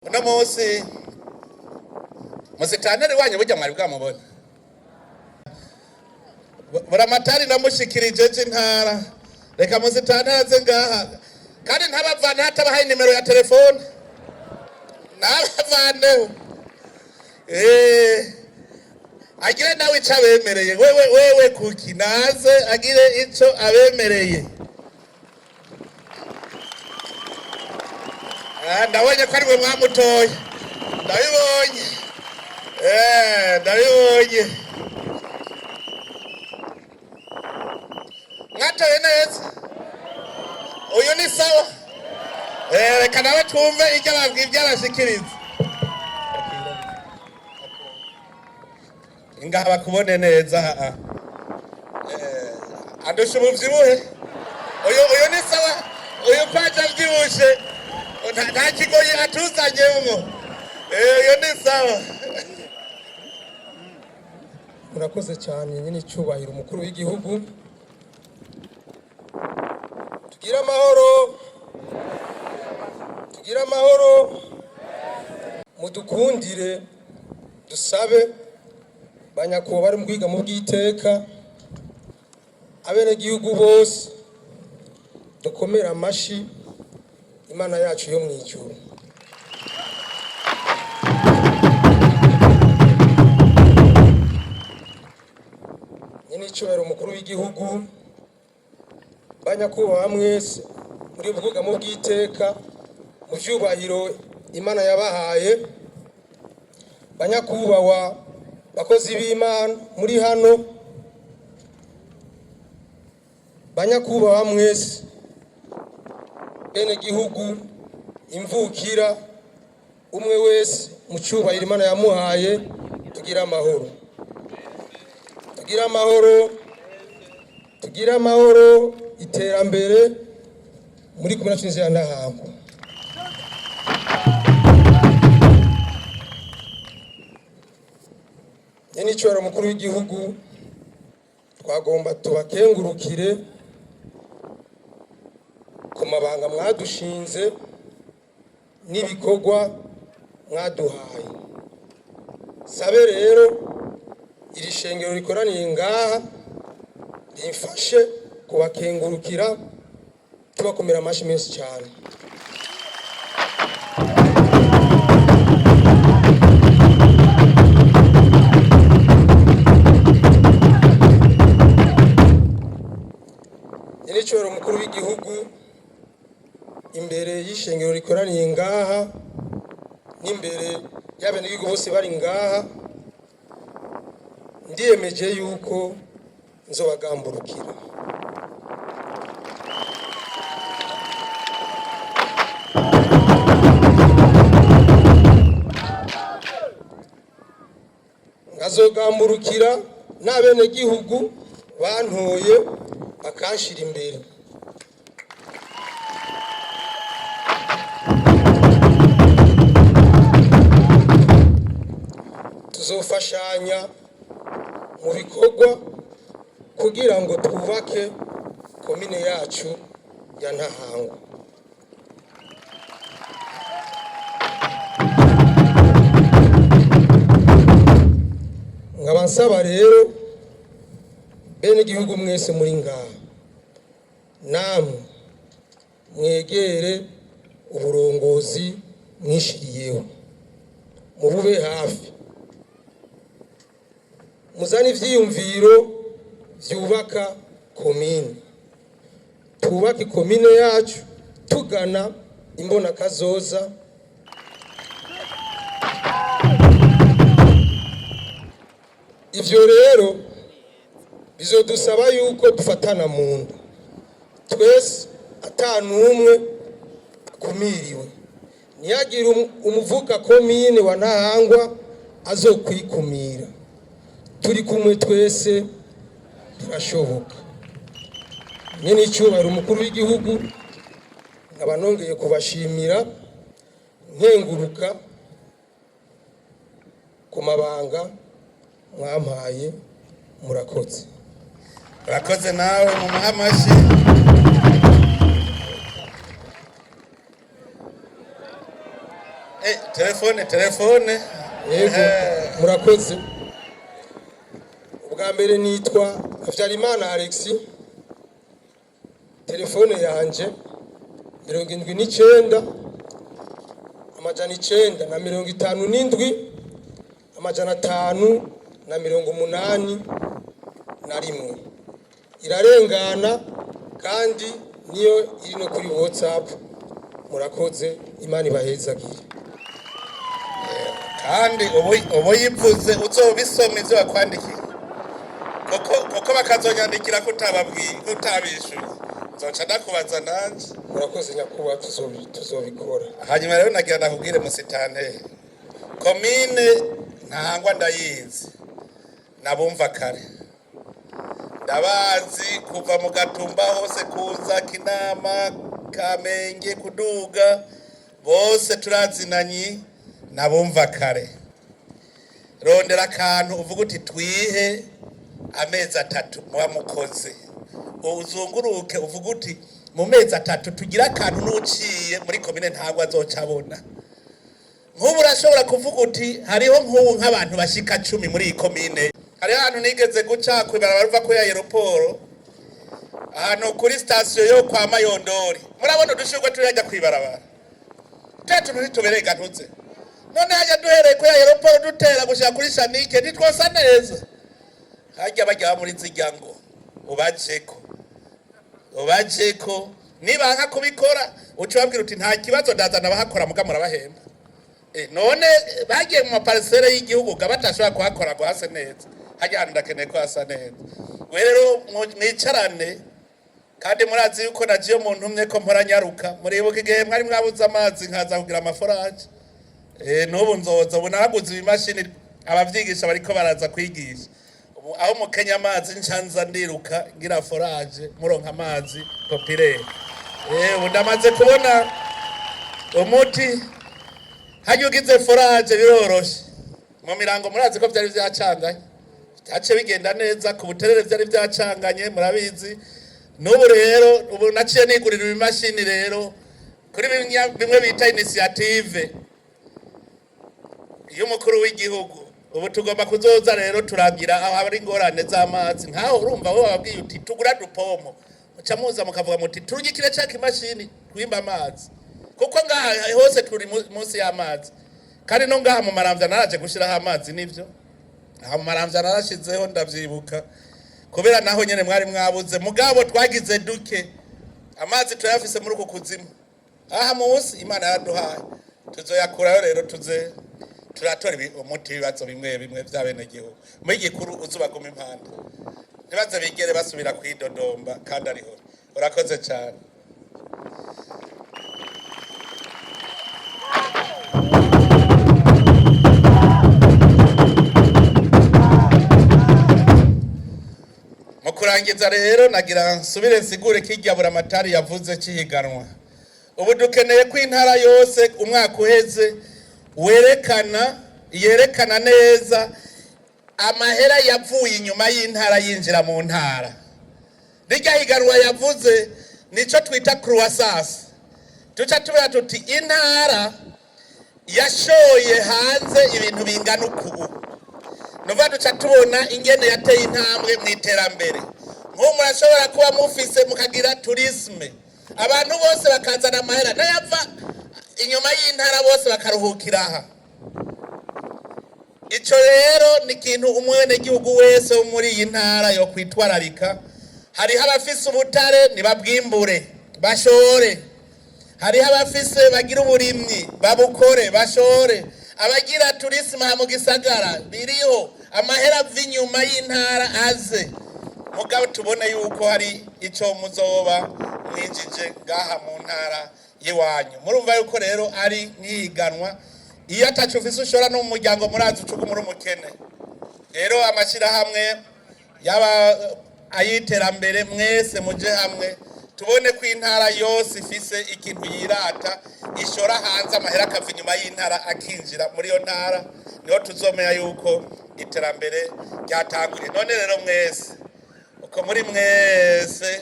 uno munsi musitanteri wanyu burya mwari bwamubona buramatari namushikirije c'intara reka musitanteri aze ngaha kandi ntabavana hatabahaye nimero ya telefone nabavaneho agire nawe ico abemereye wewe kuki naze agire ico abemereye. Ndabonye ko ari we mwamutoye ndabibonye mwatoye neza uyu ni sawa reka nawe twumve icyo babwiye iby'abashikiriza ngaha bakubone neza andusha umuvyibuhe uyu ni sawa uyu kwaje avyibushe nta kigoyi atuzanyemo iyo ni sawa. murakoze cyane nyine icyubahiro umukuru w'igihugu tugira amahoro mudukundire dusabe banyakuba bari mu kwiga mu bw'iteka abenegihugu bose dukomera amashi Imana yacu yo mwijuru. Nyine icyubahiro umukuru w'igihugu banyakubaha mwese muri buvuga mu bw'iteka mu byubahiro Imana yabahaye banyakubaha bakozi b'Imana muri hano banyakubaha mwese bene gihugu imvukira umwe wese mu cyubahiro Imana yamuhaye tugira amahoro iterambere muri kumwe n'inzira ndahango. Nyine icyubahiro umukuru w'igihugu twagomba tubakengurukire ku mabanga mwadushinze n'ibikorwa mwaduhaye. Sabe rero iri shengero rikoraniye ngaha rimfashe kubakengurukira tubakomera amashi menshi cyane. Nyine icyubahiro umukuru w'igihugu imbere y'ishengero rikoraniye ngaha n'imbere y'abenegihugu bose bari ngaha ndiyemeje yuko nzobagamburukira. Ngazogamburukira n'abenegihugu bantoye bakanshira imbere. Tuzofashanya mu bikorwa kugira ngo twubake komine yacu ya Ntahangwa. Nkaba nsaba rero bene igihugu mwese muri ngaha namwe mwegere uburongozi mwishiriyeho mubube hafi muzane ivyiyumviro vyubaka komine twubake komine yacu tugana imbona kazoza ivyo rero bizodusaba yuko dufatana mu nda twese atanumwe akumiriwe niyagira umuvuka komine wa Ntahangwa azokwikumira turi kumwe twese turashoboka. Nyine icyubahiro umukuru w'igihugu nkaba nongeye kubashimira nkenguruka ku mabanga mwampaye murakoze. Urakoze nawe mu mahamashi. telefone yego murakoze. Ubwa mbere nitwa Havyarimana Alexis, telefone yanje 79 amajana 9 na 57 amajana 5 na 81 irarengana kandi niyo iri no kuri WhatsApp. Murakoze, Imana ibahezagire. kandi ubu yivuze uzobisoma ivyo bakwandikiye koko bakazonyandikira kutabishuye nzoca ndakubaza nanje. Murakoze nyakubahwa, tuzobikora. Hanyuma rero nagira nakubwire musitanteri, komine Ntahangwa ndayizi, nabumva kare ndabazi kuva mu Gatumba hose kuza Kinama Kamenge kuduga bose turazinanyi, nabumva kare. Rondera akantu uvuga uti twihe amezi 3 muba mukoze, uzunguruke uvuga uti mu mezi 3 tugira akantu n'uciye muri komine Ntahangwa azocabona. Nk'ubu urashobora kuvuga uti hariho nk'ubu nk'abantu bashika 10 muri iyi komine. Hari ahantu nigeze guca kwibara ruva ko ya aeroport, ahantu kuri station yo kwa Mayondori, murabona dushurwe turajya kwibarabara tetu ntituberega ntuze. None hajya duhereye ko ya aeroport dutera gushaka kuri Shanike nitwosa neza, hajya bajya muri zijyango ubajeko niba nka kubikora ucubabwira uti nta kibazo ndazana bahakora mugamura bahemba. None bagiye mu maparcelle y'igihugu gabatashobora kuhakora gwase neza, hajya ndakeneye ko hasa neza. We rero mwicarane kandi murazi yuko nagiye umuntu umwe ko mpora nyaruka, muribuka igihe mwari mwabuze amazi nkaza kugira amaforage. N'ubu nzoza ubu naraguze ibimashini abavyigisha bariko baraza kwigisha. Aho mu Kenya amazi nshanza ndiruka ngira forage muronka amazi popirere. Ndamaze kubona umuti hajya ugize forage biroroshe. Mu mirango murazi ko byari byacanganye, byace bigenda neza, ku buterere byari byacanganye murabizi. N'ubu rero ubu naciye nigurira ibimashini rero kuri bimwe bita initiative y'umukuru w'igihugu. Ubu tugomba kuzoza rero turagira aho hari ingorane z'amazi, nkaho urumva wowe wabwiye uti tugura dupomo, muca muza mukavuga muti turugikire caka imashini twimba amazi, kuko ngaha hose turi munsi y'amazi. Kandi no ngaha mu Maramvya naraje gushiraho amazi, nivyo aha mu Maramvya narashizeho ndavyibuka, kubera naho nyene mwari mwabuze, mugabo twagize duke amazi tuyafise muri uko kuzimu. Aha munsi Imana yaduhaye tuzoyakurayo rero tuze turatora umuti w'ibibazo bimwe bimwe by'abene gihugu. Mu gikuru uzubaguma impande ntibaze bigere basubira kwidodomba kandi ariho. Urakoze cyane. Mukurangiza rero nagira nsubire nsigure kijya buramatari yavuze cihiganwa. Ubu dukeneye ko intara yose umwaka uheze yerekana neza amahera yavuye inyuma y'intara yinjira mu ntara. Rijya higanwa yavuze nico twita croissance. Tuca tubera tuti intara yashoye hanze ibintu bingana uku. Nuva duca tubona ingene yateye intambwe mu iterambere. Nko murashobora kuba mufise mukagira tourisme, abantu bose bakazana amahera nayava inyuma y'intara bose bakaruhukira aha. Ico rero ni kintu umwene gihugu wese wo muri iyi ntara yo kwitwararika. Hari abafise ubutare nibabwimbure bashore, hari abafise bagira uburimyi babukore bashore, abagira tourisme ha mu gisagara biriho amahera vinyuma y'intara aze. Mugabo tubone yuko hari ico muzoba mwinjije ngaha mu ntara yiwanyu. Murumva yuko rero ari nkiganwa, iyo atacu ufise ushora no mu muryango murazi ucuga muri umukene. Rero amashira hamwe yaba ayiterambere mwese muje hamwe tubone ko intara yose ifise ikintu yirata ishora hanze amahera akava inyuma y'intara akinjira muri yo ntara, niho tuzomenya yuko iterambere ryatanguriye. None rero mwese uko muri mwese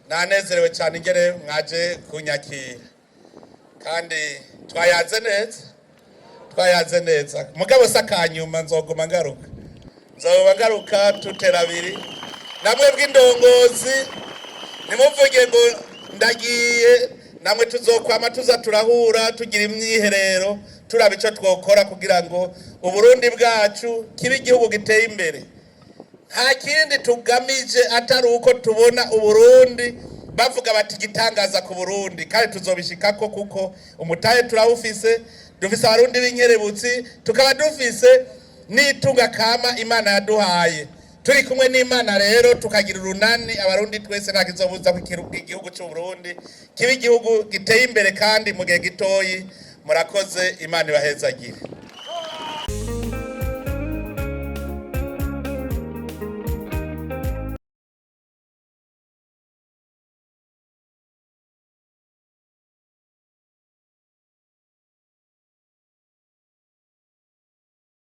nanezerewe cyane ingere mwaje kunyakira kandi twayaze neza. twayaze neza mugabo sakanyuma nzoguma ngaruka tutera abiri namwe bw'indongozi nimuvuge ngo ndagiye namwe tuzokwama tuza turahura tugira imyiherero turaba ico twokora kugira ngo Uburundi bwacu kibe igihugu giteye imbere. Nta kindi tugamije atari uko tubona Uburundi bavuga bati gitangaza ku Burundi kandi tuzobishikako kuko umutahe turawufise, dufise abarundi b'inkerebutsi, tukaba dufise n'itunga kama Imana yaduhaye. Turi kumwe n'Imana rero tukagira urunani abarundi twese nta kizobuza ko igihugu cy'u Burundi kibe igihugu giteye imbere kandi mu gihe gitoyi. Murakoze, Imana ibahezagire.